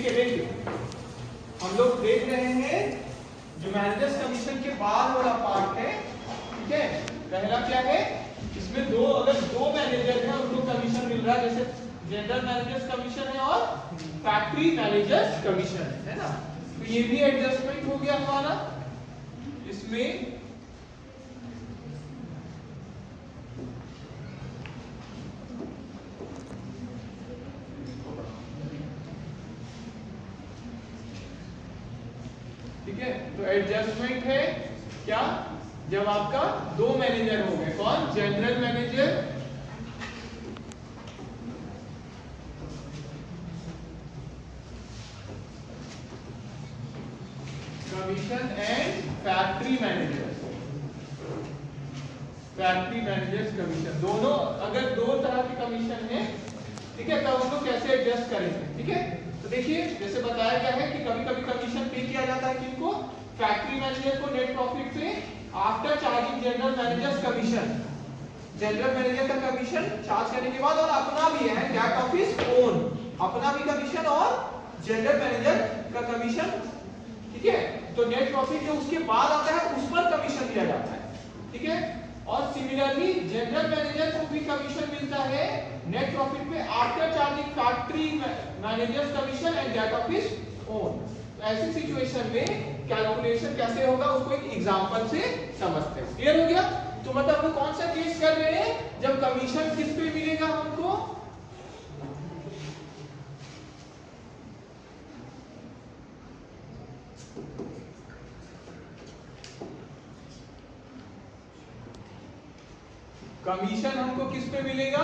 ठीक है, देखिए हम लोग देख रहे हैं जो मैनेजर्स कमीशन के बाद वाला पार्ट है, ठीक है। पहला क्या है, इसमें अगर दो मैनेजर हैं उनको कमीशन मिल रहा है, जैसे जनरल मैनेजर्स कमीशन है और फैक्ट्री मैनेजर्स कमीशन है ना। तो ये भी एडजस्टमेंट हो गया हमारा इसमें। ठीक है, तो एडजस्टमेंट है क्या, जब आपका दो मैनेजर हो गए, कौन, general manager commission and factory managers commission, दोनों अगर दो तरह के कमीशन है, ठीक है, तब उनको कैसे एडजस्ट करेंगे। ठीक है, तो देखिए जैसे बताया गया है कि कभी कभी कमीशन पे किया जाता है किनको, फैक्ट्री मैनेजर को नेट प्रॉफिट पे after charging general managers commission, general manager का कमीशन चार्ज करने के बाद, और अपना भी है दैट ऑफिस ओन, अपना भी कमीशन और जनरल मैनेजर का कमीशन। ठीक है, तो नेट प्रॉफिट जो उसके बाद आता है उस पर कमीशन दिया जाता है। ठीक है, और सिमिलरली जनरल मैनेजर को भी कमीशन मिलता है नेट प्रॉफिट पे after charging factory managers commission and that of his own. तो ऐसी सिचुएशन में कैलकुलेशन कैसे होगा उसको एक एग्जांपल से समझते हैं। क्लियर हो गया? तो मतलब हम कौन सा केस कर रहे हैं, जब कमीशन किस पे मिलेगा हमको, कमीशन हमको किस पे मिलेगा,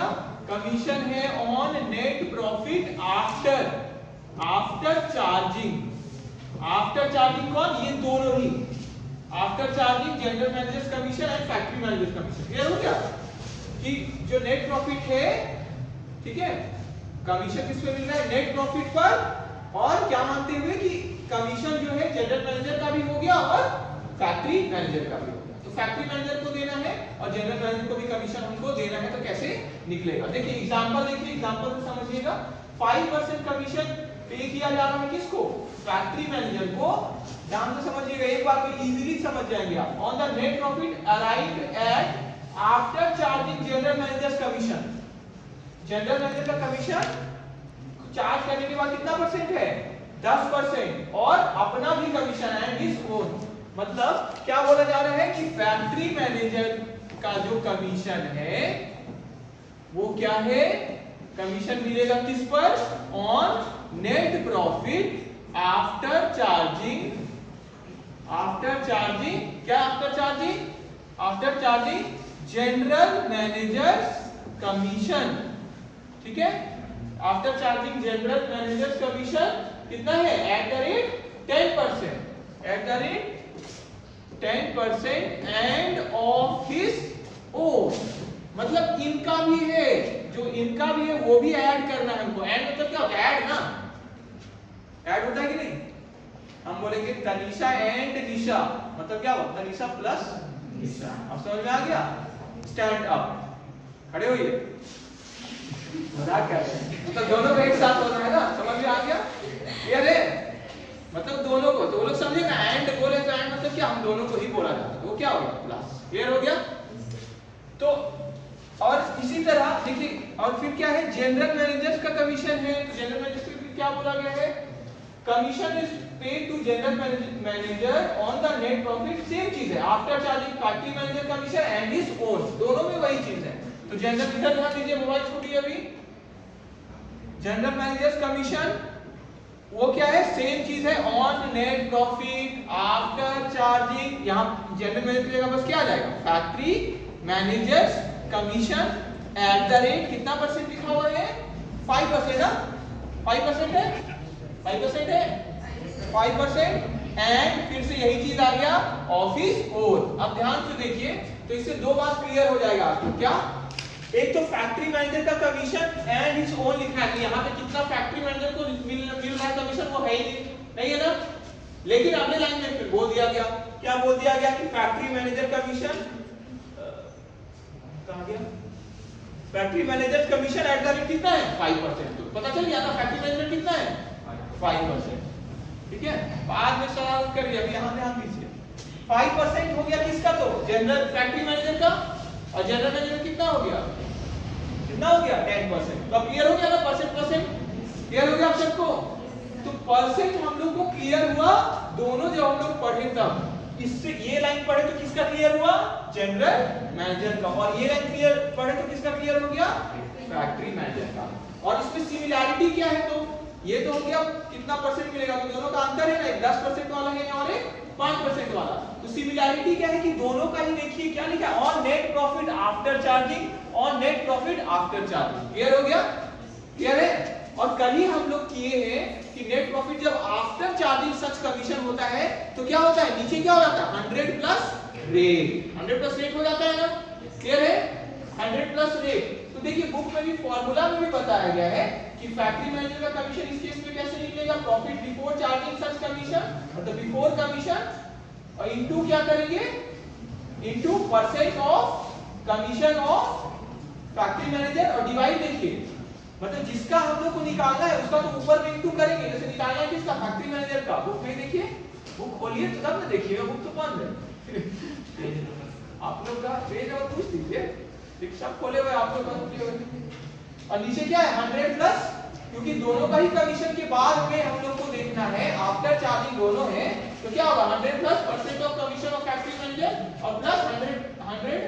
कमीशन है on net profit after charging कौन, ये दोनों ही, after charging general managers commission and factory managers commission. Clear हो गया कि जो नेट प्रॉफिट है, ठीक है, कमीशन किस पे मिल रहा है, नेट प्रॉफिट पर, और क्या मानते हुए कि कमीशन जो है जनरल मैनेजर का भी हो गया और फैक्ट्री मैनेजर का भी हो गया। तो फैक्ट्री मैनेजर को देना है और जनरल मैनेजर को भी कमीशन हमको देना है, तो कैसे निकलेगा, देखिए एग्जांपल, देखिए एग्जांपल से समझिएगा। 5% कमीशन पे किया जा रहा है किसको, फैक्ट्री मैनेजर को। ध्यान से समझिएगा, एक बार को इजीली समझ जाएंगे आप। On the net profit arrived at after charging general managers commission, general manager का कमीशन चार्ज करने के बाद कितना परसेंट है, 10%, और अपना भी कमीशन एंड हिज ओन। मतलब क्या बोला जा रहा है कि फैक्ट्री मैनेजर का जो कमीशन है वो क्या है, कमीशन मिलेगा किस पर, on net profit after charging क्या, after charging general managers commission. ठीक है, after charging general managers commission कितना है, at the rate 10% and of his own. मतलब इनका भी है, जो इनका भी है वो भी ऐड करना है हमको। ऐड मतलब क्या होता है, ऐड ना, ऐड होता है कि नहीं, हम बोलेंगे तनीषा एंड निशा, मतलब क्या होता है, तनीषा प्लस निशा। अब समझ में आ गया, स्टैंड अप, खड़े होइए, मजाक कर रहे हैं, मतलब दोनों को एक साथ होना है ना, समझ में आ गया, ये रे मतलब दोनों को, तो वो लोग समझे ना, एंड बोले तो एंड मतलब क्या, हम दोनों को ही बोला जाता है, तो क्या हो गया, प्लस। क्लियर हो गया? तो और इसी तरह देखिए, और फिर क्या है, जनरल मैनेजर्स का कमीशन है, तो जनरल मैनेजर्स को क्या बोला गया है, commission is paid to general manager on the net profit, same चीज है, after charging factory manager commission and his own, दोनों में वही चीज है। तो जनरल, इधर ध्यान दीजिए, मोबाइल छोड़िए अभी, जनरल मैनेजर्स कमीशन वो क्या है, सेम चीज है, on net profit after charging, यहां जनरल मैनेजर की जगह बस क्या आ जाएगा, factory managers commission at the rate कितना परसेंट लिखा हुआ है, 5% ना, 5% है, 5% है, 5%, एंड फिर से यही चीज आ गया, ऑफिस ओन। अब ध्यान से देखिए, तो इससे दो बात क्लियर हो जाएगा आपको, क्या, एक तो फैक्ट्री मैनेजर का कमीशन एंड हिज ओन लिखा है, यहाँ पे कितना फैक्ट्री मैनेजर को मिल रहा है कमीशन, वो है ही नहीं है ना। लेकिन अगले लाइन में फिर बोल दिया गया, क्या बोल दिया गया कि फैक्ट्री मैनेजर कमीशन, कहां गया, factory manager commission eight the rate कितना है, 5%। तो पता चल गया ना फैक्ट्री मैनेजर कितना है, 5%। ठीक है, बाद में सवाल करिए, अभी यहाँ ध्यान दीजिए। 5% हो गया किसका, तो जनरल फैक्ट्री मैनेजर का, और जनरल मैनेजर कितना हो गया, कितना हो गया 10%। तो अब क्लियर हो गया ना, परसेंट क्लियर हो गया आप सबको। तो परसेंट हम लोग को क्लियर हुआ, दोनों जब हम लोग पढ़े तब इससे ये लाइन पढ़े तो किसका क्लियर हुआ, जनरल मैनेजर का, और ये लाइन क्लियर पढ़े तो किसका क्लियर हो गया, फैक्ट्री मैनेजर का। और इसमें सिमिलैरिटी क्या है, तो ये तो हो गया कितना परसेंट मिलेगा, तो दोनों का अंतर है ना, एक 10% वाला है और एक 5% वाला। तो सिमिलैरिटी क्या है कि दोनों का ही देखिए क्या लिखा है, on net profit after charging, on net profit after charging. Clear हो गया, क्लियर है। और कल ही हम लोग किए हैं कि नेट प्रॉफिट जब आफ्टर चार्जिंग सच कमीशन होता है तो क्या होता है, नीचे क्या हो जाता है, 100 प्लस रेट, 100 प्लस रेट हो जाता है ना, क्लियर है, 100 प्लस रेट। तो देखिए बुक में भी फॉर्मूला में भी बताया गया है कि फैक्ट्री मैनेजर का कमीशन इस केस में कैसे निकलेगा, प्रॉफिट बिफोर चार्जिंग सच कमीशन, मतलब बिफोर कमीशन, और इनटू क्या करेंगे, into percent of commission of factory manager, और डिवाइड देखिए, मतलब जिसका हम लोग को निकालना है उसका तो ऊपर में इनटू करेंगे, जैसे निकालना है किसका, फैक्ट्री मैनेजर का। बुक में देखिए, बुक खोलिए तो तब ना देखिएगा, बुक तो बंद है आप लोग का पेज और पूछ लीजिए, सब खोले हुए आप लोग बंद किए हुए। और नीचे क्या है, 100 प्लस, क्योंकि दोनों का ही कमीशन के बाद में हम लोग को देखना है, आफ्टर चार्जिंग दोनों है, तो क्या होगा 100 plus percent of commission of factory manager, और plus 100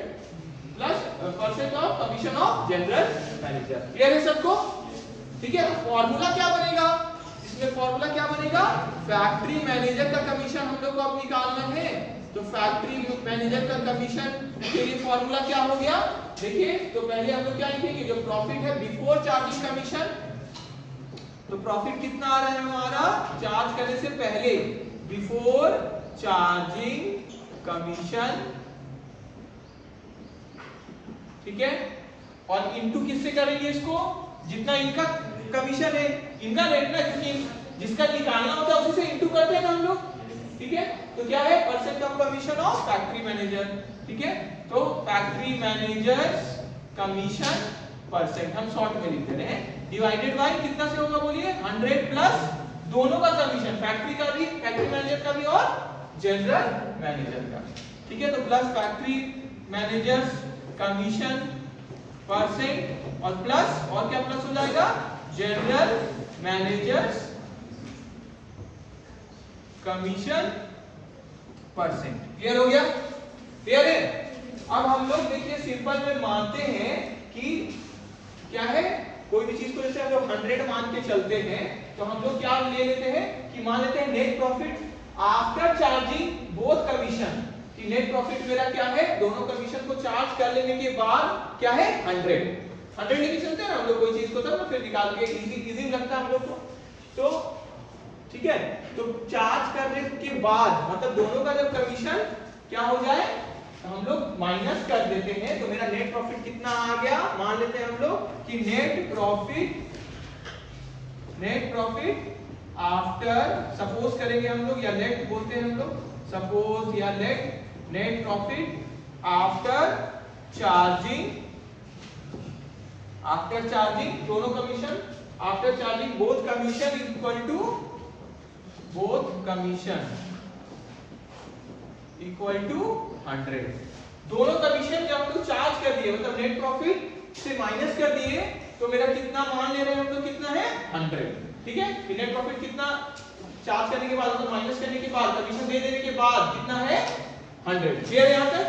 plus percent of commission of general manager. Clear है सबको, ठीक है। तो फॉर्मूला क्या बनेगा, इसमें फॉर्मूला क्या बनेगा, फैक्ट्री मैनेजर का कमीशन हम लोग को अब निकालना है, तो फैक्ट्री मैनेजर का कमीशन के लिए फॉर्मूला क्या हो गया, देखिए। तो पहले हम लोग क्या लिखेंगे, जो प्रॉफिट है बिफोर चार्जिंग कमीशन, तो प्रॉफिट कितना आ रहा है हमारा, चार्ज करने से पहले, बिफोर चार्जिंग कमीशन, ठीक है। और इनटू किससे करेंगे इसको, जितना इनका कमीशन है, इनका रेट ना, क्योंकि जिसका निकालना होता है उसी से इनटू करते हैं ना हम लोग, ठीक है। तो क्या है, percent of commission of factory manager, ठीक है। तो फैक्ट्री मैनेजर्स कमीशन परसेंट हम शॉर्ट में लिख रहे हैं, डिवाइडेड बाय कितना से होगा बोलिए, 100 प्लस दोनों का कमीशन, फैक्ट्री का भी, फैक्ट्री मैनेजर का भी, और जनरल मैनेजर का, ठीक है। तो plus factory managers commission percent, और प्लस, और क्या प्लस हो जाएगा, general managers commission percent. Clear हो गया, क्लियर है। अब हम लोग देखिए सिंपल में मानते हैं कि क्या है, कोई भी चीज को जैसे हम लोग 100 मान के चलते हैं, तो हम लोग क्या ले लेते हैं कि मान लेते हैं net profit after charging both commission, कि नेट प्रॉफिट मेरा क्या है, दोनों कमीशन को चार्ज कर लेने के बाद क्या है, 100 लेके चलते हैं ना हम लोग कोई चीज को, तब ना फिर निकाल के इजी लगता है हम लोग को, तो ठीक है। तो चार्ज करने के बाद मतलब दोनों का जब कमीशन क्या हो जाए, हम लोग माइनस कर देते हैं, तो मेरा नेट प्रॉफिट कितना आ गया, मान लेते हैं हम लोग कि नेट प्रॉफिट आफ्टर, सपोज करेंगे हम लोग, या लेट बोलते हैं हम लोग, सपोज या let, net profit after charging दोनों commission, after charging both commission is equal to, both commission equal to 100। दोनों कमीशन जब हम लोग चार्ज कर दिए, मतलब नेट प्रॉफिट से माइनस कर दिए, तो मेरा कितना मान ले रहे हैं हम लोग, कितना है 100, ठीक है। नेट प्रॉफिट कितना चार्ज करने के बाद, मतलब माइनस करने के बाद, कमीशन दे देने के बाद कितना है 100। क्लियर है, यहाँ तक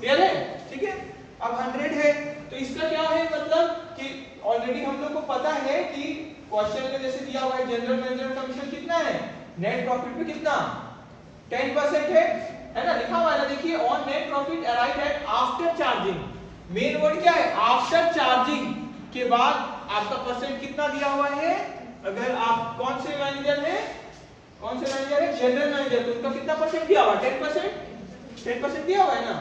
क्लियर है, ठीक है। अब 100 है तो इसका क्या है, मतलब कि ऑलरेडी हम लोग को पता है कि क्वेश्चन में जैसे दिया हुआ है, जनरल मैनेजर कमीशन कितना है, नेट प्रॉफिट पे कितना 10% है ना, लिखा हुआ है ना, देखिए on net profit arrive at after charging, main word क्या है, आफ्टर चार्जिंग के बाद आपका परसेंट कितना दिया हुआ है, अगर आप कौन से मैनेजर है, जनरल मैनेजर, तो उनका कितना परसेंट दिया हुआ, 10% दिया हुआ है ना,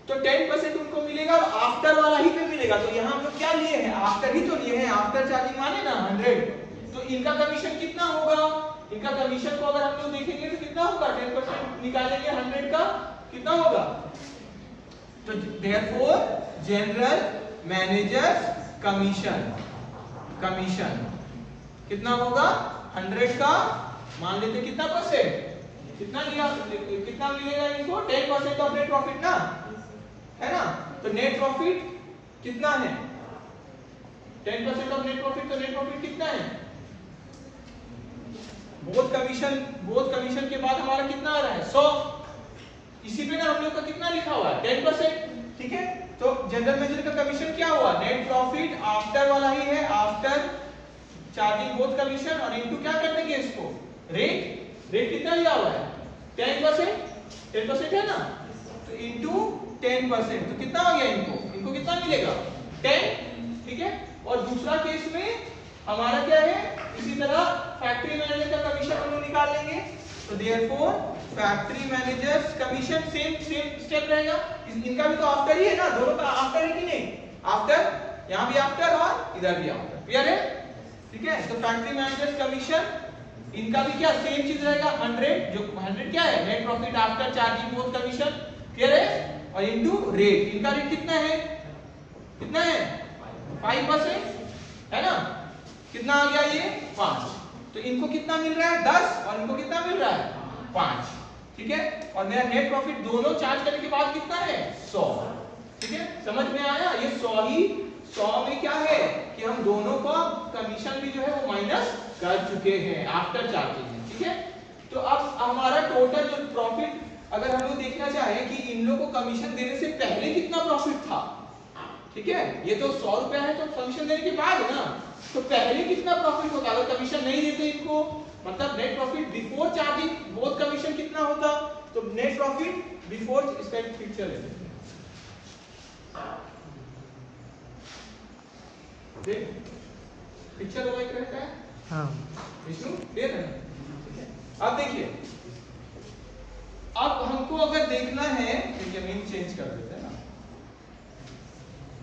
तो 10% उनको मिलेगा, और आफ्टर वाला ही पे मिलेगा। तो यहाँ हम लोग क्या लिए हैं, आफ्टर ही तो लिए हैं, आफ्टर चार्जिंग माने ना 100, तो इनका कमीशन कितना होगा, इनका कमीशन को अगर हम लोग देखेंगे तो कितना होगा, 10% निकालेंगे 100 का, कितना होगा, तो देयरफॉर जनरल मैनेजर्स कमीशन कितना होगा 100 का मान लेते कितना परसेंट, कितना लिया, कितना मिलेगा इनको 10% ऑफ नेट प्रॉफिट ना, है ना। तो नेट प्रॉफिट कितना है 10% ऑफ नेट प्रॉफिट, तो नेट प्रॉफिट कितना है बोथ कमीशन के बाद हमारा कितना आ रहा है 100। इसी पे ना हम लोग का कितना लिखा हुआ है 10%, ठीक है। तो जनरल मैनेजर का कमीशन क्या हुआ नेट प्रॉफिट आफ्टर वाला ही है, आफ्टर चार्जिंग बोथ कमीशन और इनटू क्या कर देंगे इसको रेट कितना लिया हुआ है 10% है ना, तो इनटू 10%, तो कितना हो गया इनको कितना मिलेगा 10, ठीक है। और दूसरा केस में हमारा क्या है, इसी तरह फैक्ट्री मैनेजर का कमीशन हम लोग निकाल लेंगे। तो therefore factory managers commission same step रहेगा, इनका भी तो आफ्टर ही है ना, दोनों का आफ्टर है कि नहीं, आफ्टर, यहां भी आफ्टर और इधर भी आफ्टर, क्लियर है, ठीक है। तो फैक्ट्री मैनेजर्स कमीशन इनका भी क्या सेम चीज रहेगा 100, जो 100 क्या है net profit after charging both commission, clear है, और इनटू रेट, इनका रेट कितना है 5%, है ना, कितना आ गया ये 5, तो इनको कितना मिल रहा है 10 और इनको कितना मिल रहा है 5, ठीक है। और मेरा नेट प्रॉफिट दोनों चार्ज करने के बाद कितना है 100, ठीक है, समझ में आया। ये 100 में क्या है कि हम दोनों का कमीशन भी जो है वो माइनस कर चुके हैं आफ्टर चार्जिंग, ठीक है। तो अब हमारा टोटल जो प्रॉफिट अगर हम लोग देखना चाहें कि इन लोगों को कमीशन देने से पहले कितना प्रॉफिट था, ठीक है, ये तो 100 रुपया है तो कमीशन देने के बाद है ना, तो पहले कितना प्रॉफिट होता अगर कमीशन नहीं देते इनको, मतलब net profit before charging both commission कितना होता, तो नेट प्रॉफिट बिफोर, इसका एक पिक्चर है देख, पिक्चर वाला एक रहता है, हाँ विष्णु दे रहे हैं, ठीक है। अब देखिए, अब हमको अगर देखना है, जमीन चेंज कर देते हैं ना,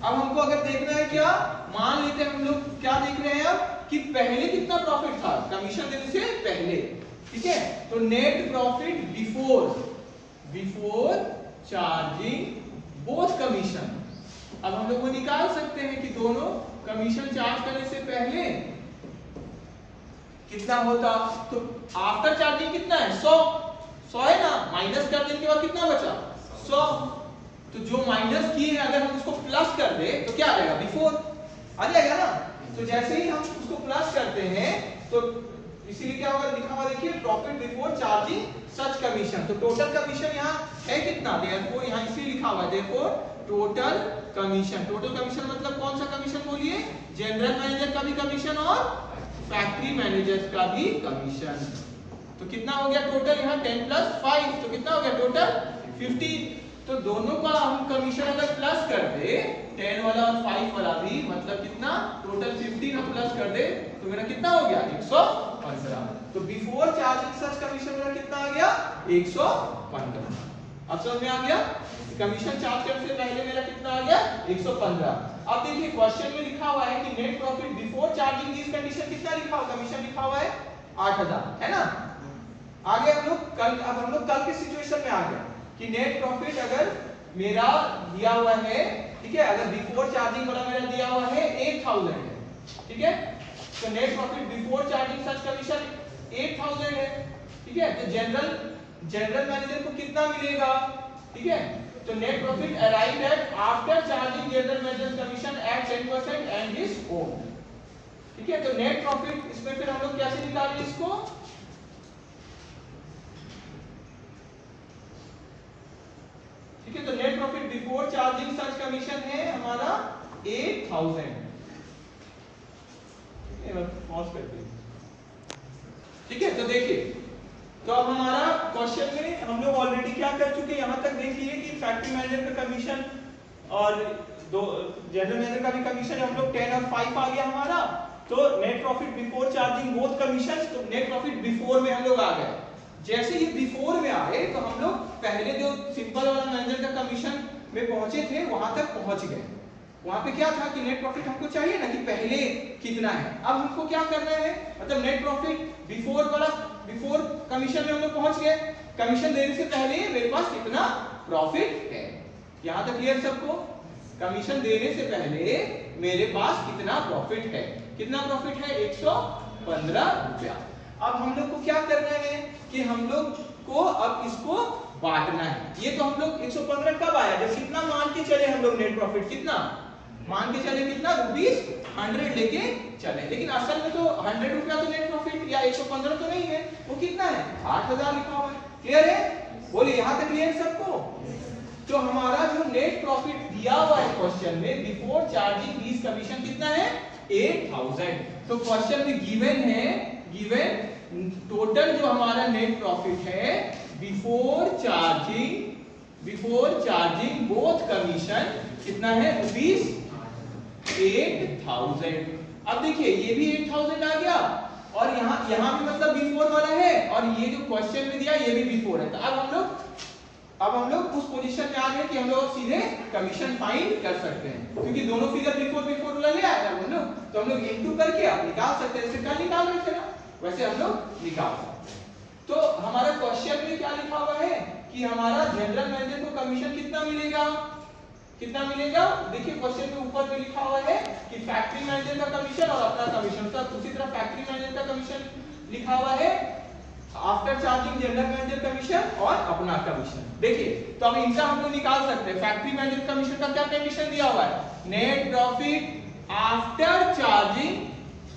अब हमको अगर देखना है क्या, मान लेते हैं हम लोग क्या देख रहे हैं अब कि पहले कितना प्रॉफिट था कमीशन देने से पहले, ठीक है। तो net profit before charging both commission, अब हम लोग वो निकाल सकते हैं कि दोनों कमीशन चार्ज करने से पहले कितना होता, तो आफ्टर चार्जिंग कितना है 100 है ना, माइनस कर देने के बाद कितना बचा 100, तो जो माइनस किए हैं अगर हम उसको प्लस कर दे तो क्या आ जाएगा बिफोर आ जाएगा ना। तो जैसे ही हम उसको प्लस करते हैं तो इसीलिए क्या होगा लिखा हुआ देखिए प्रॉफिट बिफोर चार्जिंग सच कमीशन, तो टोटल कमीशन यहाँ है कितना, देयरफॉर यहाँ इसीलिए लिखा हुआ है देयरफॉर टोटल कमीशन मतलब कौन सा कमीशन बोलिए, जनरल मैनेजर का भी कमीशन और फैक्ट्री मैनेजर का भी कमीशन। तो कितना हो गया टोटल यहाँ 10 + 5, तो कितना हो गया टोटल 15। तो दोनों का हम कमीशन अगर प्लस कर दे 10 वाला और 5 वाला भी, मतलब कितना टोटल 15 हम प्लस कर दे तो मेरा कितना हो गया 115। तो बिफोर चार्जिंग सच कमीशन मेरा कितना आ गया 115। अब समझ में आ गया, कमीशन चार्ज करने से पहले मेरा कितना आ गया 115। अब देखिए क्वेश्चन में लिखा हुआ है कि net profit before charging this condition कितना लिखा हुआ, कमीशन लिखा हुआ है 8000, है ना। आगे हम लोग कल के सिचुएशन में आ गए कि नेट प्रॉफिट अगर मेरा दिया हुआ है, ठीक है, अगर बिफोर चार्जिंग वाला मेरा दिया हुआ है 8000 है, ठीक है, तो नेट प्रॉफिट बिफोर चार्जिंग सच कमीशन 8000 है, ठीक है। तो जनरल मैनेजर को कितना मिलेगा, ठीक है, तो net profit arrived at after charging general manager commission at 10% and his own, ठीक है। तो नेट प्रॉफिट इसमें फिर हम लोग कैसे निकालेंगे इसको, ठीक है। तो नेट प्रॉफिट बिफोर चार्जिंग सच कमीशन है हमारा 8000, पॉज करते हैं, ठीक है। तो देखिए, तो अब हमारा क्वेश्चन में हम लोग ऑलरेडी क्या कर चुके हैं, यहां तक देख लिए कि फैक्ट्री मैनेजर का कमीशन और दो जनरल मैनेजर का भी कमीशन हम लोग 10 और 5 आ गया हमारा। तो net profit before charging both commission, तो नेट प्रॉफिट बिफोर में हम लोग आ गए। जैसे ही बिफोर में आए तो हम लोग पहले जो सिंपल वाला मैनेजर का कमीशन में पहुंचे थे वहां तक पहुंच गए। वहां पे क्या था कि नेट प्रॉफिट हमको चाहिए ना कि पहले कितना है, अब हमको क्या करना है, मतलब नेट प्रॉफिट बिफोर कमीशन में हम लोग पहुंच गए, कमीशन देने से पहले मेरे पास कितना प्रॉफिट है, यहां तक क्लियर सबको। कमीशन देने से पहले मेरे पास कितना प्रॉफिट है, कितना प्रॉफिट है 115, 115 रुपया। अब हम लोग को क्या करना है कि हम लोग को अब इसको बांटना है। ये तो हम लोग 115 कब आया, जब कितना मान के चले हम लोग नेट प्रॉफिट, कितना मान के चले, कितना ₹100 लेके चले, लेकिन असल में तो 100 रुपया तो नेट प्रॉफिट या 115 तो नहीं है, वो कितना है 8000 लिखा हुआ है। क्लियर है, बोलिए यहाँ तक क्लियर सबको। तो हमारा जो नेट प्रॉफिट दिया हुआ है क्वेश्चन में बिफोर चार्जिंग फीस कमीशन कितना है 8000। तो क्वेश्चन में गिवन है, गिवन टोटल जो हमारा नेट प्रॉफिट है बिफोर चार्जिंग बोथ कमीशन कितना है ₹8000। अब देखिए ये भी 8000 आ गया और यहाँ भी मतलब बिफोर वाला है और ये जो क्वेश्चन में दिया ये भी बिफोर है। तो अब हम लोग उस पोजीशन में आ गए कि हम लोग सीधे कमीशन फाइंड कर सकते हैं, क्योंकि दोनों फिगर बिफोर वाला ले आया हम लोग, तो हम लोग इनटू करके आप निकाल सकते हैं, जैसे कल निकाल रहे थे ना वैसे हम लोग निकाल सकते हैं। तो हमारा क्वेश्चन में क्या लिखा हुआ है कि हमारा जनरल मैनेजर को कमीशन कितना मिलेगा, कितना मिलेगा। देखिए क्वेश्चन में ऊपर में लिखा हुआ है कि फैक्ट्री मैनेजर का कमीशन और अपना कमीशन, तो उसी तरह फैक्ट्री मैनेजर का कमीशन लिखा हुआ है, after charging general manager commission और अपना कमीशन। देखिए तो अब इनका हम लोग निकाल सकते हैं। फैक्ट्री मैनेजर कमीशन का क्या कंडीशन दिया हुआ है, net profit after charging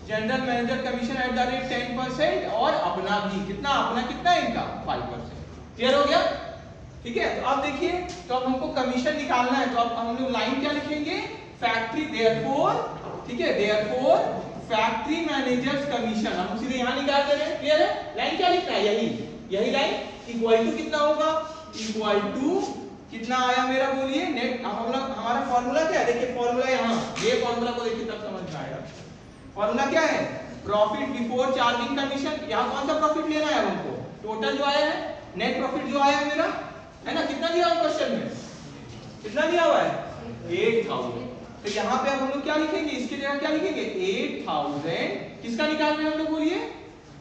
general manager commission eight the rate 10% और अपना भी कितना, अपना कितना है इनका 5%। क्लियर हो गया, ठीक है। तो अब देखिए, तो अब हमको कमीशन निकालना है, तो अब हम लोग लाइन क्या लिखेंगे, फैक्ट्री देयरफॉर, ठीक है, देयरफॉर फैक्ट्री मैनेजर्स कमीशन हम सीधे यहां निकाल दे रहे हैं। क्लियर है, लाइन क्या लिखना है, यही लाइन इक्वल टू कितना होगा, इक्वल टू कितना आया मेरा, बोलिए नेट। हमारा फॉर्मूला क्या है, देखिए फॉर्मूला यहाँ, ये फॉर्मूला को देखिए तब समझ में आएगा। फॉर्मूला क्या है, प्रॉफिट बिफोर चार्जिंग कमीशन। यहाँ कौन सा प्रॉफिट लेना है हमको, टोटल जो आया है, नेट प्रॉफिट जो आया है मेरा, है ना, कितना दिया हुआ क्वेश्चन में, कितना दिया हुआ है 8000। तो यहाँ पे अब हम लोग क्या लिखेंगे, इसकी जगह क्या लिखेंगे 8000 किसका निकाल रहे हैं हम लोग, बोलिए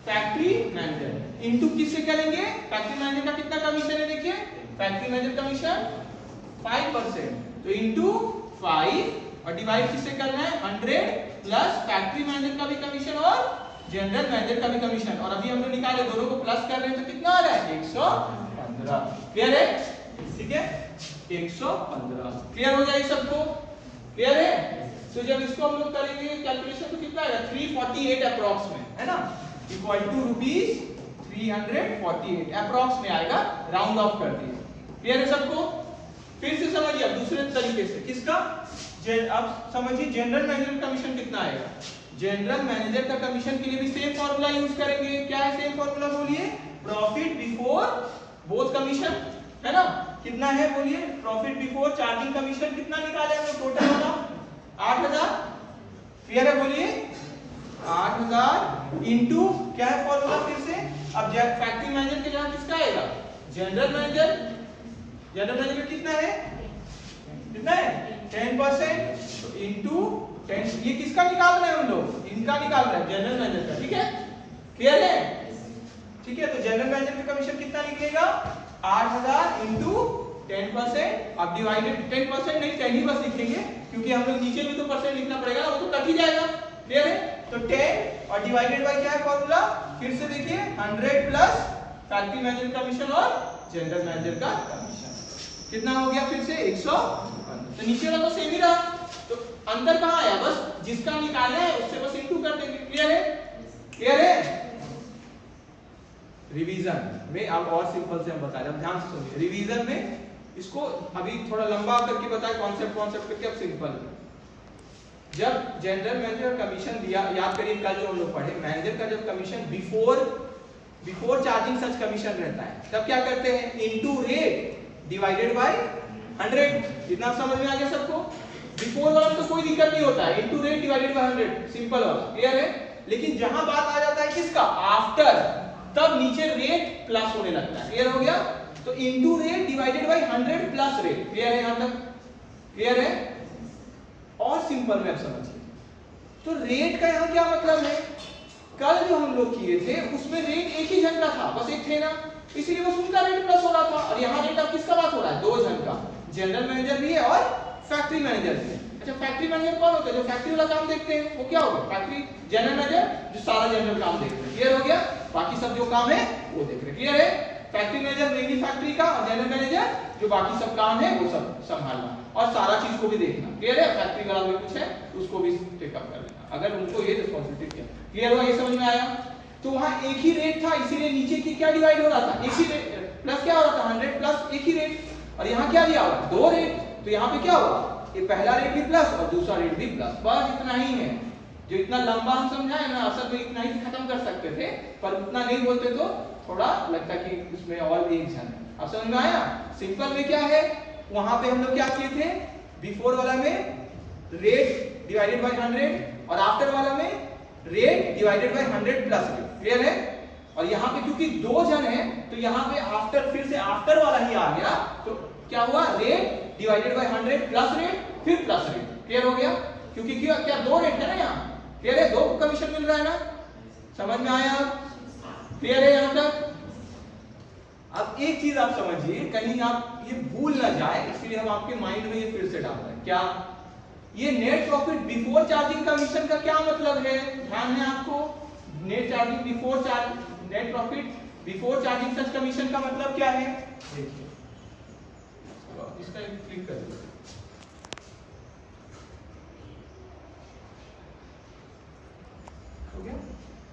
फैक्ट्री मैनेजर, इनटू किससे करेंगे, फैक्ट्री मैनेजर का कितना कमीशन है, देखिए फैक्ट्री मैनेजर कमीशन 5%, तो इनटू 5 और डिवाइड किससे करना है 100 प्लस फैक्ट्री मैनेजर का भी कमीशन और जनरल मैनेजर का भी कमीशन, और अभी हम लोग निकाले दोनों को प्लस कर रहे हैं तो कितना आ रहा है 115। क्लियर है, ठीक है 115। क्लियर हो जाएगी सबको, क्लियर है। तो जब इसको हम लोग करेंगे कैलकुलेशन तो कितना आएगा 348 अप्रॉक्स में, है ना, इक्वल टू ₹348 अप्रॉक्स में आएगा, राउंड ऑफ कर दिए। क्लियर है सबको, फिर से समझिए अब दूसरे तरीके से किसका, अब समझिए जनरल मैनेजर कमीशन कितना आएगा। जनरल मैनेजर का कमीशन के लिए भी सेम फॉर्मूला यूज करेंगे। क्या है सेम फॉर्मूला, बोलिए प्रॉफिट बिफोर बोथ कमीशन, है ना, कितना है बोलिए, प्रॉफिट बिफोर चार्जिंग कमीशन कितना निकाले हम लोग, टोटल होगा 8000। क्लियर है, बोलिए 8000 इनटू क्या है फॉर्मूला फिर से, अब फैक्ट्री मैनेजर के जगह किसका आएगा, जनरल मैनेजर, जनरल मैनेजर कितना है 10%, तो इनटू 10, ये किसका निकाल रहे हैं हम लोग, इनका निकाल रहे हैं जनरल मैनेजर का, ठीक है। क्लियर है, ठीक है। तो जनरल मैनेजर का कमीशन कितना निकलेगा 8000 इनटू 10%, अब डिवाइडेड 10% नहीं 10 ही बस लिखेंगे, क्योंकि हम लोग नीचे भी तो परसेंट लिखना पड़ेगा, वो तो कट ही जाएगा। क्लियर है, तो 10 और डिवाइडेड बाय क्या है फॉर्मूला, फिर से देखिए 100 प्लस फैक्ट्री मैनेजर कमीशन और जनरल मैनेजर का कमीशन कितना हो गया, फिर से 100। तो नीचे वाला तो सेम ही रहा, तो अंतर कहाँ आया, बस जिसका निकाले है उससे बस इनटू कर देंगे। क्लियर है, क्लियर है। रिवीजन में अब और सिंपल से हम बता रहे हैं, ध्यान से सुनिए। रिवीजन में इसको अभी थोड़ा लंबा करके बताए कॉन्सेप्ट करके, अब सिंपल। जब जनरल मैनेजर कमीशन दिया, याद करिए कल जो हम लोग पढ़े, मैनेजर का जब कमीशन बिफोर चार्जिंग सच कमीशन रहता है, तब क्या करते हैं, इनटू रेट डिवाइडेड बाय 100। इतना समझ में आ गया सबको। बिफोर वाला तो कोई दिक्कत नहीं होता है, into rate divided by 100 simple वाला। क्लियर है, लेकिन जहां बात आ जाता है किसका, आफ्टर, तब नीचे रेट प्लस होने लगता है। क्लियर हो गया, तो into rate divided by 100 plus rate. Clear है, यहां तक क्लियर है। और सिंपल में अब समझिए, तो रेट का यहां क्या मतलब है, कल जो हम लोग किए थे उसमें रेट एक ही जन का था, बस एक थे ना, इसीलिए बस उनका रेट प्लस हो रहा था। और यहाँ रेट अब किसका बात हो रहा है, दो जन का, जनरल मैनेजर भी है और फैक्ट्री मैनेजर भी है। अच्छा फैक्ट्री मैनेजर कौन होता है? जो फैक्ट्री वाला काम देखते हैं वो क्या होगा? फैक्ट्री जनरल मैनेजर जो सारा जनरल काम देखते हैं। क्लियर हो गया? बाकी सब जो काम है वो देख रहे हैं। क्लियर है? फैक्ट्री मैनेजर मेनली फैक्ट्री का और जनरल मैनेजर जो बाकी सब काम है वो सब संभालना और सारा चीज को भी देखना। क्लियर है? फैक्ट्री वाला भी कुछ है उसको भी टेकअप कर लेना अगर उनको ये रिस्पांसिबिलिटी है। क्लियर हुआ? ये समझ में आया? तो वहां एक ही रेट था इसीलिए नीचे की क्या डिवाइड हो रहा था? एक ही रेट प्लस क्या हो रहा था? 100 प्लस एक ही रेट। और यहाँ क्या दिया हुआ? दो रेट। तो यहाँ पे क्या हुआ? ये पहला रेट भी प्लस और दूसरा रेट भी प्लस। बस इतना ही है। जो इतना लंबा हम समझाए ना असल में इतना ही खत्म कर सकते थे पर उतना नहीं बोलते तो थोड़ा लगता कि उसमें और भी एक झन है। अब समझ में आया? सिंपल में क्या है वहां पे हम लोग क्या किए थे? बिफोर वाला में रेट डिवाइडेड बाय 100 और आफ्टर वाला में rate divided by 100 plus rate. Clear है? और यहाँ पे क्योंकि दो जन है तो यहाँ पे आफ्टर फिर से आफ्टर वाला ही आ गया तो क्या हुआ? Rate divided by 100 plus rate फिर प्लस रेट। क्लियर हो गया? क्योंकि क्या दो रेट है ना यहाँ। क्लियर है? दो कमीशन मिल रहा है ना। समझ में आया? क्लियर है यहाँ तक? अब एक चीज आप समझिए कहीं आप ये भूल ना जाए इसलिए हम आपके माइंड में ये फिर से डाल रहे हैं। क्या ये net profit before charging commission का क्या मतलब है? ध्यान है आपको? Net charging before charge net profit before charging सच कमीशन का मतलब क्या है? देखिए इसका एक क्लिक कर दो। हो गया?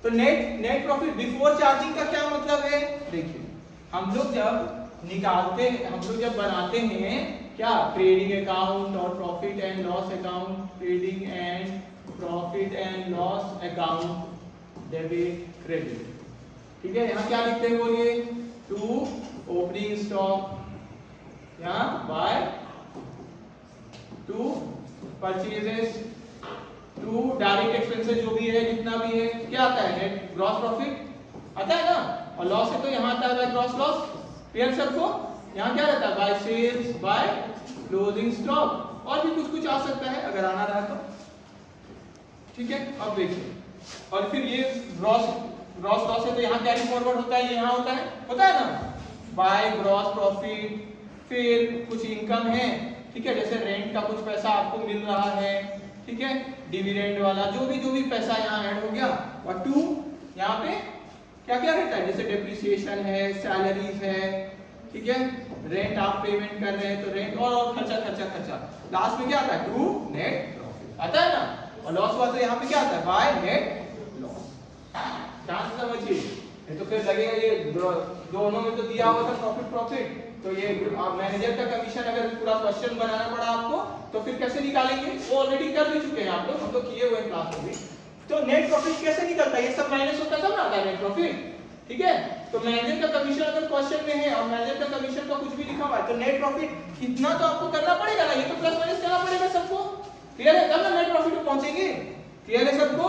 तो नेट प्रॉफिट बिफोर चार्जिंग का क्या मतलब है? देखिए हम लोग जब निकालते हैं हम लोग जब बनाते हैं क्या ट्रेडिंग अकाउंट और profit and loss account trading and profit and loss account debit credit. ठीक है? यहाँ क्या लिखते हैं बोलिए? टू ओपनिंग स्टॉक यहाँ by to purchases to direct expenses जो भी है जितना भी है क्या आता है? नेट ग्रॉस प्रॉफिट आता है ना और लॉस है तो यहाँ आता है बाय ग्रॉस लॉस। क्लियर सबको? यहाँ क्या रहता है? By sales by closing stock और भी कुछ कुछ आ सकता है अगर आना रहा तो। ठीक है? अब देखिए और फिर ये ग्रॉस लॉस है तो यहाँ कैरी फॉरवर्ड होता है यहाँ होता है ना बाय ग्रॉस प्रॉफिट। फिर कुछ इनकम है ठीक है जैसे रेंट का कुछ पैसा आपको मिल रहा है ठीक है डिविडेंड वाला जो भी पैसा यहाँ ऐड हो गया और टू यहाँ पे क्या क्या रहता है जैसे डेप्रिसिएशन है सैलरीज है ठीक है रेंट आप पेमेंट कर रहे हैं तो रेंट और खर्चा लास्ट में क्या आता है? टू नेट प्रॉफिट आता है ना और लॉस हुआ तो यहाँ पे क्या आता है? By net loss. ध्यान से समझिए नहीं तो फिर लगेगा ये दोनों में तो दिया हुआ था प्रॉफिट तो ये मैनेजर का कमीशन अगर पूरा क्वेश्चन बनाना पड़ा आपको तो फिर कैसे निकालेंगे? वो ऑलरेडी कर भी चुके हैं आप लोग हम तो किए हुए हैं क्लास में भी। तो नेट प्रॉफिट कैसे निकलता है? ये सब माइनस होता तब ना आता है नेट प्रॉफिट। ठीक है तो मैनेजर का कमीशन अगर क्वेश्चन में है और मैनेजर का कमीशन का कुछ भी लिखा हुआ है तो नेट प्रॉफिट कितना तो आपको करना पड़ेगा ना ये तो प्लस माइनस करना पड़ेगा सबको। क्लियर है? तब ना नेट प्रॉफिट पे पहुंचेंगे। क्लियर है सबको?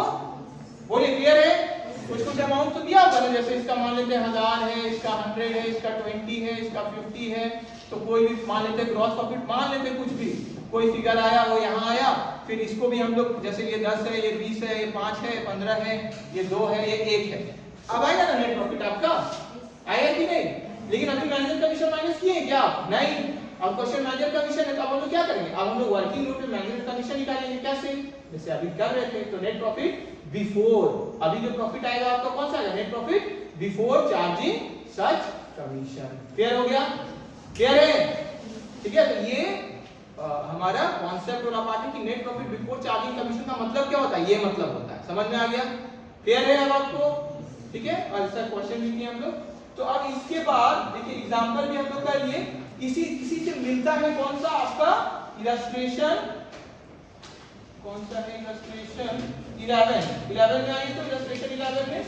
बोलिए क्लियर है? कुछ अमाउंट तो दिया होगा ना जैसे इसका मान लेते हैं 1000 है इसका 100 है इसका 20 है इसका 50 है तो कोई भी मान लेते हैं ग्रॉस प्रॉफिट मान लेते कुछ भी कोई फिगर आया वो यहाँ आया फिर इसको भी हम लोग जैसे ये 10 है ये 20 है ये 5 है 15 है ये 2 है ये 1 है अब आएगा ना नेट प्रॉफिट आपका आएगा कि नहीं? लेकिन अभी मैनेजर कमीशन माइनस किए हैं क्या? नहीं। अब क्वेश्चन मैनेजर कमीशन है तो अब हम लोग क्या करेंगे? अब हम लोग वर्किंग नोट में मैनेजर कमीशन निकालेंगे कैसे? जैसे अभी कर रहे थे तो नेट प्रॉफिट बिफोर अभी जो प्रॉफिट आएगा आपका कौन सा आएगा? नेट प्रॉफिट बिफोर चार्जिंग सच कमीशन। क्लियर हो गया? क्लियर है? ठीक है तो ये हमारा कॉन्सेप्ट वाला पार्ट है कि net profit before charging commission का मतलब क्या होता है? ये मतलब होता है। समझ में आ गया? क्लियर है अब आपको? ठीक है और इसका क्वेश्चन भी किए हम लोग। तो अब इसके बाद देखिए एग्जांपल भी हम लोग कर लिए इसी से मिलता है कौन सा आपका इलस्ट्रेशन कौन सा है? इलस्ट्रेशन 11 में आइए तो इलस्ट्रेशन 11 में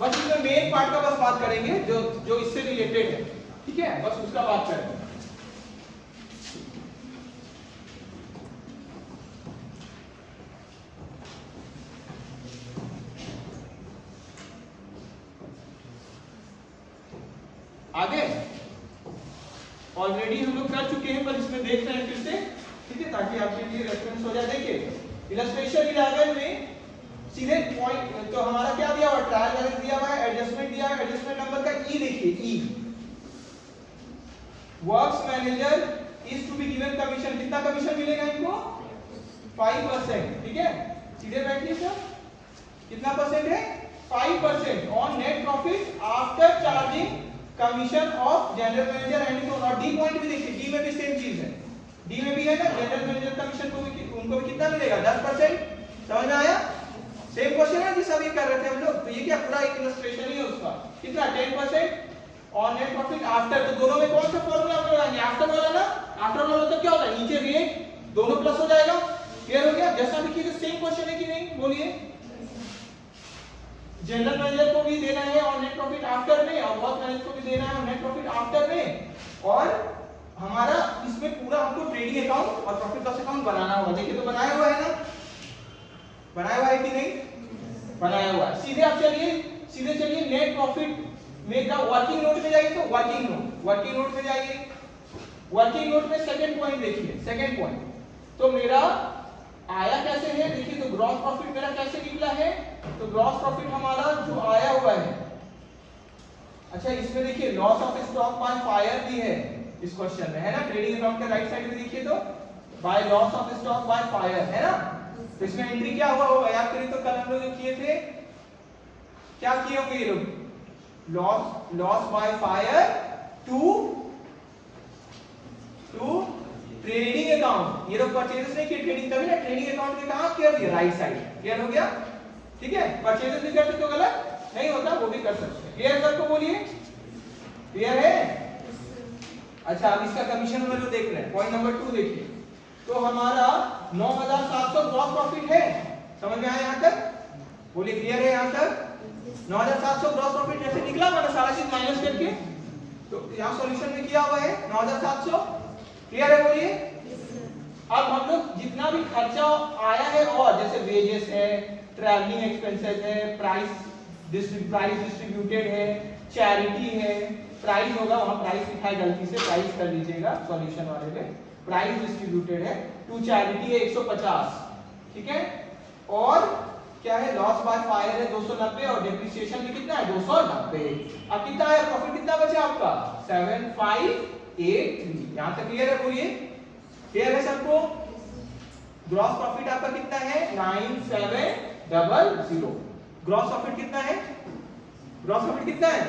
बस इसमें मेन पार्ट का बस बात करेंगे जो इससे रिलेटेड है। ठीक है बस उसका बात करेंगे। आगे ऑलरेडी हम लोग कर चुके हैं पर इसमें देख रहे हैं फिर से ठीक है ताकि आपके लिए रेफरेंस हो जाए। देखिए इलस्ट्रेशन 11 में सीधे पॉइंट तो हमारा क्या दिया हुआ? ट्रायल बैलेंस दिया हुआ है एडजस्टमेंट दिया है एडजस्टमेंट नंबर का ई देखिए ई works manager is to be given commission कितना कमीशन मिलेगा इनको? 5%, ठीक है, सीधे बैठिए सर, कितना परसेंट है 5% on net profit after charging commission of general manager and और डी पॉइंट भी देखिए, डी में भी सेम चीज है, डी में भी है ना, जनरल मैनेजर कमीशन को भी उनको भी कितना मिलेगा 10%, समझ में आया? सेम क्वेश्चन है जिस अभी कर रहे थे हम लोग, तो ये क्या पूरा एक इलस्ट्रेशन ही है उसका, कितना 10% ऑन नेट प्रॉफिट आफ्टर, तो दोनों में कौन सा फॉर्मूला हम लगाएंगे, आफ्टर वाला ना, आफ्टर वाला मतलब क्या होता है नीचे रेट दोनों प्लस हो जाएगा, क्लियर हो गया? जैसा भी किए सेम क्वेश्चन है कि नहीं, बोलिए। जनरल मैनेजर को भी देना है और नेट प्रॉफिट आफ्टर में, और वर्क मैनेजर को भी देना है और नेट प्रॉफिट आफ्टर में, और हमारा इसमें पूरा हमको ट्रेडिंग अकाउंट और प्रॉफिट लॉस अकाउंट बनाना होगा। देखिए तो बनाया हुआ है ना, बनाया हुआ है कि नहीं, बनाया हुआ है। सीधे आप चलिए, सीधे चलिए नेट प्रॉफिट में का वर्किंग नोट में जाइए, तो वर्किंग नोट में जाइए, वर्किंग नोट में सेकंड पॉइंट देखिए, सेकंड पॉइंट, तो मेरा आया कैसे है, देखिए तो ग्रॉस प्रॉफिट मेरा कैसे निकला है, तो ग्रॉस प्रॉफिट हमारा जो आया हुआ है, अच्छा इसमें देखिए loss of stock by fire भी है इस क्वेश्चन में, है ना, ट्रेडिंग अकाउंट के राइट साइड में देखिए तो by loss of stock by fire, है ना, तो इसमें एंट्री क्या हुआ होगा, याद करिए तो कल हम लोग किए थे, क्या किए होंगे ये लोग, loss by fire to trading account, ये लोग परचेजेस नहीं किए ट्रेडिंग, तभी ना ट्रेडिंग अकाउंट के कहां किया दिया, राइट साइड, क्लियर हो गया, ठीक है, परचेजेस भी कर सकते हो, गलत नहीं होता, वो भी कर सकते हैं, क्लियर सबको बोलिए, क्लियर है? अच्छा अब इसका कमीशन वाला जो देख रहे हैं, पॉइंट नंबर 2 देखिए, तो हमारा 9700 ग्रॉस प्रॉफिट है, समझ में आया यहां तक, बोलिए क्लियर है यहां तक? 9700 ग्रॉस प्रॉफिट जैसे निकला मैंने सारा चीज माइनस करके, तो यहां सॉल्यूशन में किया हुआ है 9700, क्लियर है, बोलिए। अब हम लोग जितना भी खर्चा आया है और जैसे वेजेस है, ट्रैवलिंग एक्सपेंसेस है, प्राइस डिस्ट्रीब्यूटेड है, चैरिटी है, प्राइस होगा वहां प्राइस लिखा है गलती से, प्राइस कर लीजिएगा सॉल्यूशन वाले में, प्राइस डिस्ट्रीब्यूटेड है, टू चैरिटी है 150, ठीक है, और क्या है लॉस बाय फायर है 290 और डेप्रिसिएशन भी कितना है 290, अब कितना है प्रॉफिट कितना बचा आपका 7583, यहां तक क्लियर है, बोलिए क्लियर है सबको? ग्रॉस प्रॉफिट आपका कितना है 9700, ग्रॉस प्रॉफिट कितना है, ग्रॉस प्रॉफिट कितना है,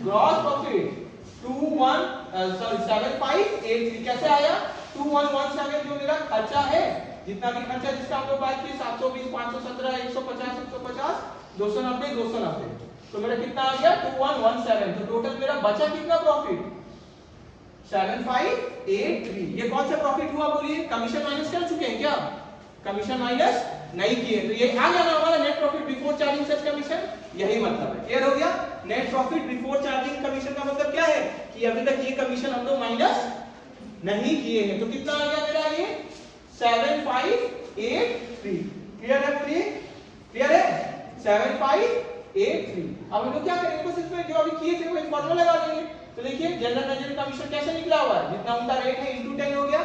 ग्रॉस प्रॉफिट 7583, कैसे आया 2117, जो मेरा खर्चा है, जितना भी खर्चा जिसका हम लोग बात किए 720 517 150 150 290 290, तो मेरा कितना आ गया 2117, तो टोटल मेरा बचा कितना प्रॉफिट 7583, ये कौन सा प्रॉफिट हुआ बोलिए, कमीशन माइनस कर चुके हैं क्या, कमीशन माइनस नहीं किए, तो ये आ गया ना हमारा नेट प्रॉफिट बिफोर चार्जिंग सच कमीशन, यही मतलब है, क्लियर हो गया? Net profit before charging commission का मतलब क्या है कि अभी तक ये कमीशन हम लोग माइनस नहीं किए हैं, तो कितना आ गया मेरा ये 7583, क्लियर है, क्लियर है 7583। अब हम लोग क्या करेंगे, बस इसमें जो अभी किए थे वो एक फार्मूला लगा देंगे, तो देखिए जनरल मैनेजर कमीशन कैसे निकला हुआ है, जितना उनका रेट है इनटू 10 हो गया,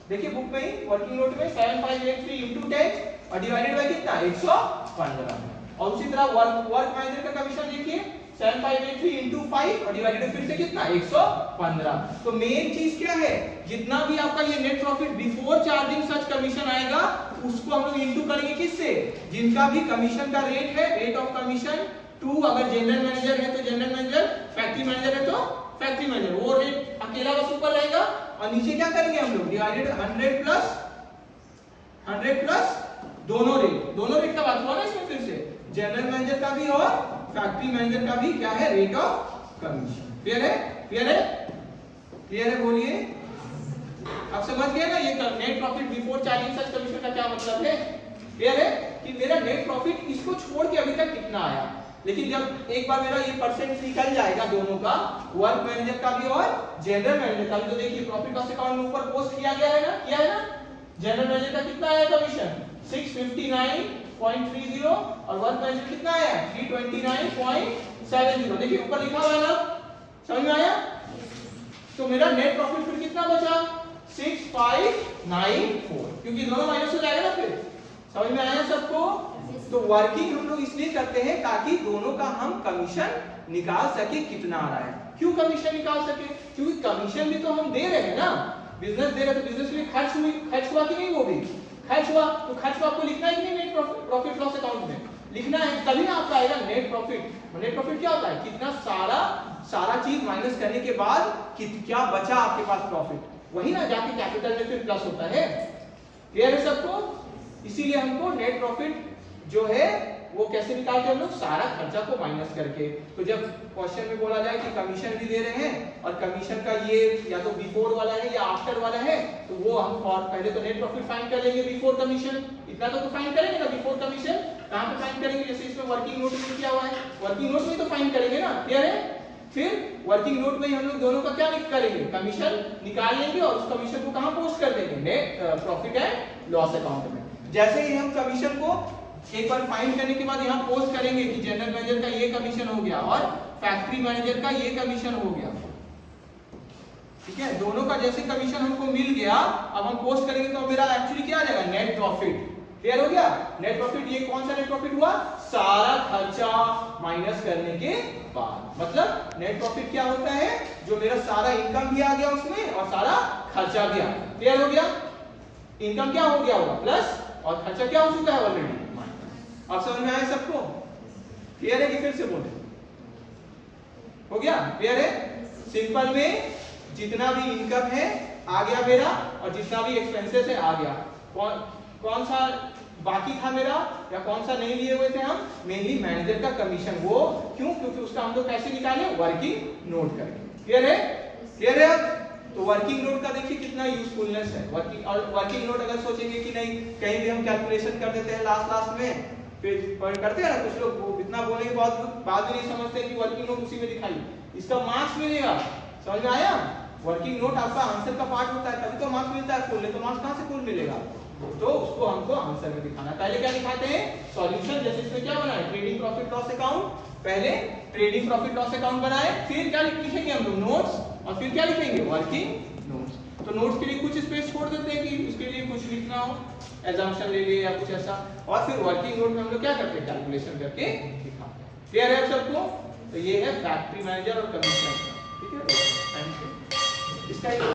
देखिए बुक में ही वर्किंग नोट में 7583 इनटू 10 और डिवाइडेड बाय कितना 115, और उसी तरह वर्क मैनेजर का कमीशन देखिए 7583 इनटू 5 और डिवाइडेड फिर से कितना 115, तो मेन चीज क्या है, जितना भी आपका ये नेट प्रॉफिट बिफोर चार्जिंग सच कमीशन आएगा उसको हम लोग इनटू करेंगे किससे, जिनका भी कमीशन का रेट है, रेट ऑफ कमीशन टू, अगर जनरल मैनेजर है तो जनरल मैनेजर, फैक्ट्री मैनेजर है तो फैक्ट्री मैनेजर, वो रेट अकेला बस ऊपर रहेगा, और नीचे क्या करेंगे हम लोग डिवाइडेड 100 प्लस दोनों रेट का बात हुआ ना इसमें, फिर से जनरल मैनेजर का भी और फैक्ट्री मैनेजर का भी क्या है रेट ऑफ कमीशन, क्लियर है, क्लियर है, क्लियर है, बोलिए। अब समझ गए ना ये नेट प्रॉफिट बिफोर चार्जिंग सच कमीशन का क्या मतलब है, क्लियर है कि मेरा नेट प्रॉफिट इसको छोड़ के अभी तक कितना आया, लेकिन जब एक बार मेरा ये परसेंट निकल जाएगा दोनों का, वर्क मैनेजर का भी और जनरल मैनेजर का भी, तो देखिए प्रॉफिट लॉस अकाउंट में ऊपर पोस्ट किया गया है ना, किया है ना, जनरल मैनेजर का कितना आया कमीशन 659.30 और वर्क मैनेजर कितना आया 329.70, देखिए ऊपर लिखा हुआ है ना, समझ में आया? तो मेरा नेट प्रॉफिट फिर कितना बचा 6594, क्योंकि दोनों माइनस हो जाएगा ना फिर, समझ में आया सबको? तो वर्किंग हम लोग इसलिए करते हैं ताकि दोनों का हम कमीशन निकाल सके कितना आ रहा है, क्यों कमीशन निकाल सके, क्योंकि कमीशन भी तो हम दे रहे हैं ना, बिजनेस दे रहे तो बिजनेस के लिए खर्च हुआ कि नहीं, वो भी खर्च हुआ, तो खर्च को आपको लिखना है कि नहीं नेट प्रॉफिट लॉस अकाउंट में लिखना है, तभी ना आपका आएगा नेट प्रॉफिट। नेट प्रॉफिट क्या होता है, कितना सारा चीज माइनस करने के बाद क्या बचा आपके पास प्रॉफिट, वही ना जाके कैपिटल में फिर प्लस होता है। क्लियर है सबको? इसीलिए हमको नेट प्रॉफिट जो है वो कैसे निकालते हैं हम लोग, सारा खर्चा को माइनस करके। तो जब क्वेश्चन में बोला जाए कि कमीशन भी दे रहे हैं और कमीशन का ये या तो बिफोर वाला है या आफ्टर वाला है, तो वो हम पहले तो नेट प्रॉफिट फाइंड कर लेंगे बिफोर कमीशन, इतना तो फाइंड करेंगे ना बिफोर कमीशन। कहां पे फाइंड करेंगे, जैसे इसमें वर्किंग नोट में किया हुआ है, वर्किंग नोट में तो फाइंड करेंगे ना। क्लियर है? फिर वर्किंग नोट में हम लोग दोनों का क्या करेंगे, कमीशन निकाल लेंगे और उस कमीशन को कहां पोस्ट कर देंगे, net profit and loss account में। जैसे ही हम कमीशन को एक बार फाइंड करने के बाद यहाँ पोस्ट करेंगे कि जनरल मैनेजर का ये कमीशन हो गया और फैक्ट्री मैनेजर का ये कमीशन हो गया, ठीक है, दोनों का जैसे कमीशन हमको मिल गया, अब हम पोस्ट करेंगे तो मेरा एक्चुअली क्या आ जाएगा, नेट प्रॉफिट। क्लियर हो गया? नेट प्रॉफिट, ये कौन सा नेट प्रॉफिट हुआ, सारा खर्चा माइनस करने के बाद। मतलब नेट प्रॉफिट क्या होता है, जो मेरा सारा इनकम भी आ गया उसमें और सारा खर्चा भी आ गया। क्लियर हो गया? इनकम क्या हो गया होगा प्लस, और खर्चा क्या हो चुका है ऑलरेडी। आप समझ में आया सबको? क्लियर है कि फिर से बोले? हो गया? क्लियर है? सिंपल में जितना भी इनकम है आ गया मेरा और जितना भी एक्सपेंसेस है आ गया। कौन सा बाकी था मेरा या कौन सा नहीं लिए हुए थे हम, मेनली मैनेजर का कमीशन। वो क्यों, क्योंकि उसका हम लोग कैसे निकाले, वर्किंग नोट करके। क्लियर है? क्लियर है? अब तो वर्किंग नोट का देखिए कितना यूजफुलनेस है। वर्किंग नोट अगर सोचेंगे कि नहीं कहीं भी हम कैलकुलेशन कर देते हैं लास्ट में, फिर करते हैं ना कुछ लोग, वो इतना बोलने के बाद भी नहीं समझते कि वर्किंग नोट उसी में दिखाई, इसका मार्क्स मिलेगा। समझ में आया? वर्किंग नोट आपका आंसर का पार्ट होता है, तभी तो मार्क्स मिलता है फुल, नहीं तो मार्क्स कहां से फुल मिलेगा। तो उसको हमको आंसर में दिखाना। पहले क्या दिखाते हैं, सॉल्यूशन। जैसे इसमें क्या बना है, ट्रेडिंग प्रॉफिट लॉस अकाउंट। पहले ट्रेडिंग प्रॉफिट लॉस अकाउंट बनाए, फिर क्या लिखेंगे हम लोग, नोट्स, और फिर क्या लिखेंगे, वर्किंग नोट्स। तो नोट्स के लिए कुछ स्पेस छोड़ देते हैं कि उसके लिए कुछ लिखना हो, एजम्पशन ले लिए या कुछ ऐसा, और फिर वर्किंग नोट में हम लोग क्या करते हैं, कैलकुलेशन करके दिखाते हैं। क्लियर है सबको? तो ये है फैक्ट्री मैनेजर और कमीशन। ठीक है, इसका